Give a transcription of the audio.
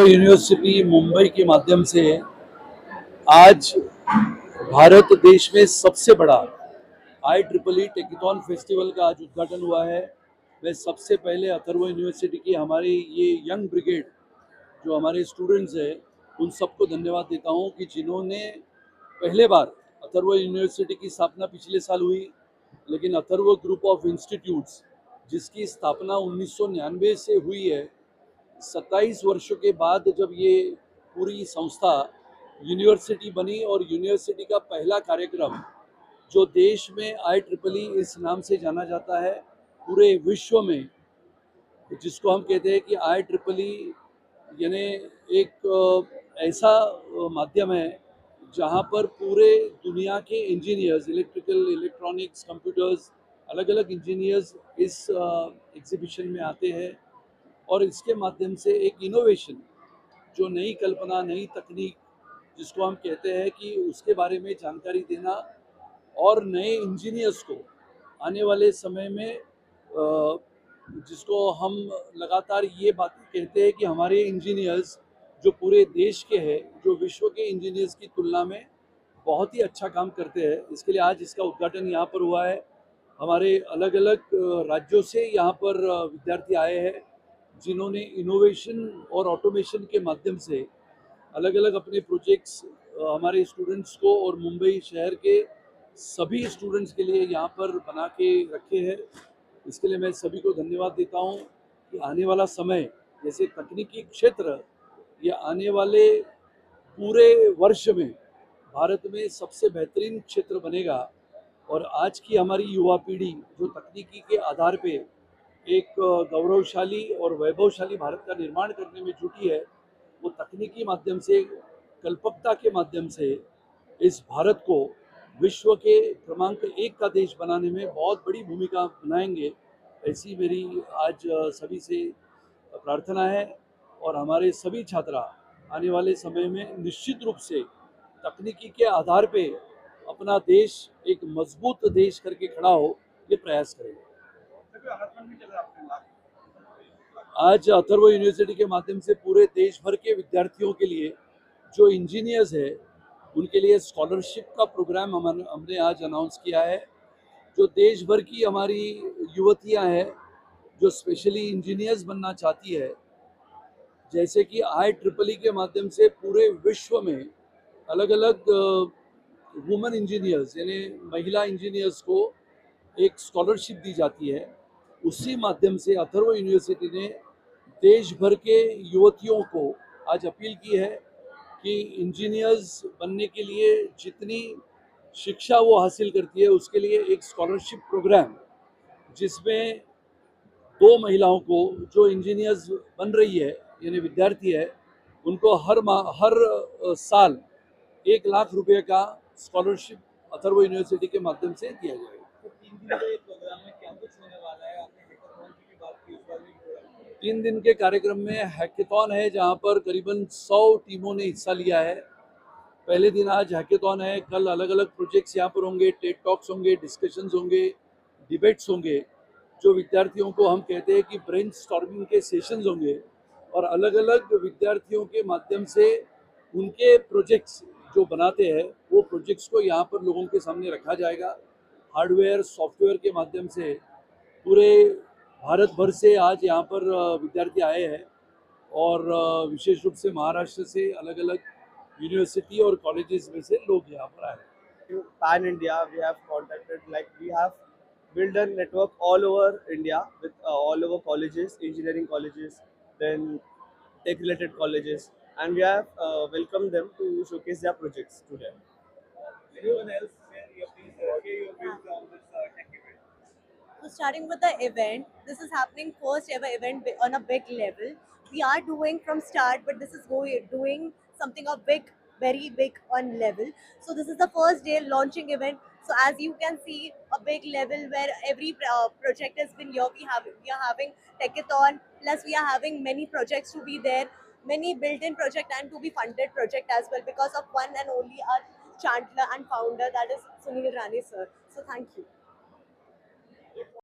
Atharva university Mumbai के माध्यम से आज भारत देश में सबसे बड़ा IEEE टेकेथॉन फेस्टिवल का आज उद्घाटन हुआ है। मैं सबसे पहले अथर्व यूनिवर्सिटी की हमारी ये यंग ब्रिगेड जो हमारे स्टूडेंट्स हैं उन सबको धन्यवाद देता हूँ कि जिन्होंने पहले बार अथर्व यूनिवर्सिटी की स्थापना पिछले साल हुई, लेकिन अथर्व ग्रुप ऑफ इंस्टीट्यूट्स जिसकी स्थापना 1999 से हुई है, 27 वर्षों के बाद जब ये पूरी संस्था यूनिवर्सिटी बनी और यूनिवर्सिटी का पहला कार्यक्रम जो देश में IEEE इस नाम से जाना जाता है पूरे विश्व में, जिसको हम कहते हैं कि IEEE यानी एक ऐसा माध्यम है जहाँ पर पूरे दुनिया के इंजीनियर्स, इलेक्ट्रिकल, इलेक्ट्रॉनिक्स, कंप्यूटर्स, अलग अलग इंजीनियर्स इस एग्जीबिशन में आते हैं और इसके माध्यम से एक इनोवेशन, जो नई कल्पना, नई तकनीक जिसको हम कहते हैं कि उसके बारे में जानकारी देना और नए इंजीनियर्स को आने वाले समय में जिसको हम लगातार ये बातें कहते हैं कि हमारे इंजीनियर्स जो पूरे देश के हैं, जो विश्व के इंजीनियर्स की तुलना में बहुत ही अच्छा काम करते हैं, इसके लिए आज इसका उद्घाटन यहाँ पर हुआ है। हमारे अलग अलग राज्यों से यहाँ पर विद्यार्थी आए हैं जिन्होंने इनोवेशन और ऑटोमेशन के माध्यम से अलग अलग अपने प्रोजेक्ट्स हमारे स्टूडेंट्स को और मुंबई शहर के सभी स्टूडेंट्स के लिए यहाँ पर बना के रखे हैं। इसके लिए मैं सभी को धन्यवाद देता हूँ कि आने वाला समय जैसे तकनीकी क्षेत्र ये आने वाले पूरे वर्ष में भारत में सबसे बेहतरीन क्षेत्र बनेगा और आज की हमारी युवा पीढ़ी जो तकनीकी के आधार पे एक गौरवशाली और वैभवशाली भारत का निर्माण करने में जुटी है, वो तकनीकी माध्यम से, कल्पकता के माध्यम से इस भारत को विश्व के क्रमांक 1 का देश बनाने में बहुत बड़ी भूमिका बनाएंगे, ऐसी मेरी आज सभी से प्रार्थना है। और हमारे सभी छात्रा आने वाले समय में निश्चित रूप से तकनीकी के आधार पे अपना देश एक मजबूत देश करके खड़ा हो, ये प्रयास करेंगे। आज अथर्व यूनिवर्सिटी के माध्यम से पूरे देश भर के विद्यार्थियों के लिए जो इंजीनियर्स है उनके लिए स्कॉलरशिप का प्रोग्राम हमने आज अनाउंस किया है। जो देश भर की हमारी युवतियां हैं जो स्पेशली इंजीनियर्स बनना चाहती है, जैसे कि IEEE के माध्यम से पूरे विश्व में अलग अलग वुमेन इंजीनियर्स यानी महिला इंजीनियर्स को एक स्कॉलरशिप दी जाती है, उसी माध्यम से अथर्व यूनिवर्सिटी ने देश भर के युवतियों को आज अपील की है कि इंजीनियर्स बनने के लिए जितनी शिक्षा वो हासिल करती है उसके लिए एक स्कॉलरशिप प्रोग्राम, जिसमें 2 महिलाओं को जो इंजीनियर्स बन रही है यानी विद्यार्थी है, उनको हर साल 1 लाख रुपए का स्कॉलरशिप अथर्व यूनिवर्सिटी के माध्यम से दिया जाएगा। तो 3 दिन का ये प्रोग्राम है, क्या कुछ होने वाला है? आपने हैकाथॉन की बात की, इस बार भी 3 दिन के कार्यक्रम में हैकाथॉन है जहां पर करीबन 100 टीमों ने हिस्सा लिया है। पहले दिन आज हैकाथॉन है, कल अलग अलग प्रोजेक्ट्स यहाँ पर होंगे, टेड टॉक्स होंगे, डिस्कशंस होंगे, डिबेट्स होंगे, जो विद्यार्थियों को हम कहते हैं कि ब्रेन स्टॉर्मिंग के सेशंस होंगे और अलग अलग विद्यार्थियों के माध्यम से उनके प्रोजेक्ट्स जो बनाते हैं वो प्रोजेक्ट्स को यहाँ पर लोगों के सामने रखा जाएगा। हार्डवेयर, सॉफ्टवेयर के माध्यम से पूरे भारत भर से आज यहाँ पर विद्यार्थी आए हैं और विशेष रूप से महाराष्ट्र से अलग अलग यूनिवर्सिटी और कॉलेजेस में से लोग यहाँ पर आए हैं। Pan India, we have contacted, like we have built a network all over India with all over colleges, engineering colleges, then tech related colleges, and we have welcomed them to showcase their projects today. Anyone else share your views on this tech event? So starting with the event, this is happening first ever event on a big level. We are doing from start, but this is doing something a big, very big on level. So this is the first day launching event. So as you can see, a big level where every project has been here. We are having Techathon, plus we are having many projects to be there, many built-in project and to be funded project as well because of one and only our Chandler and founder, that is Sunil Rane sir. So thank you.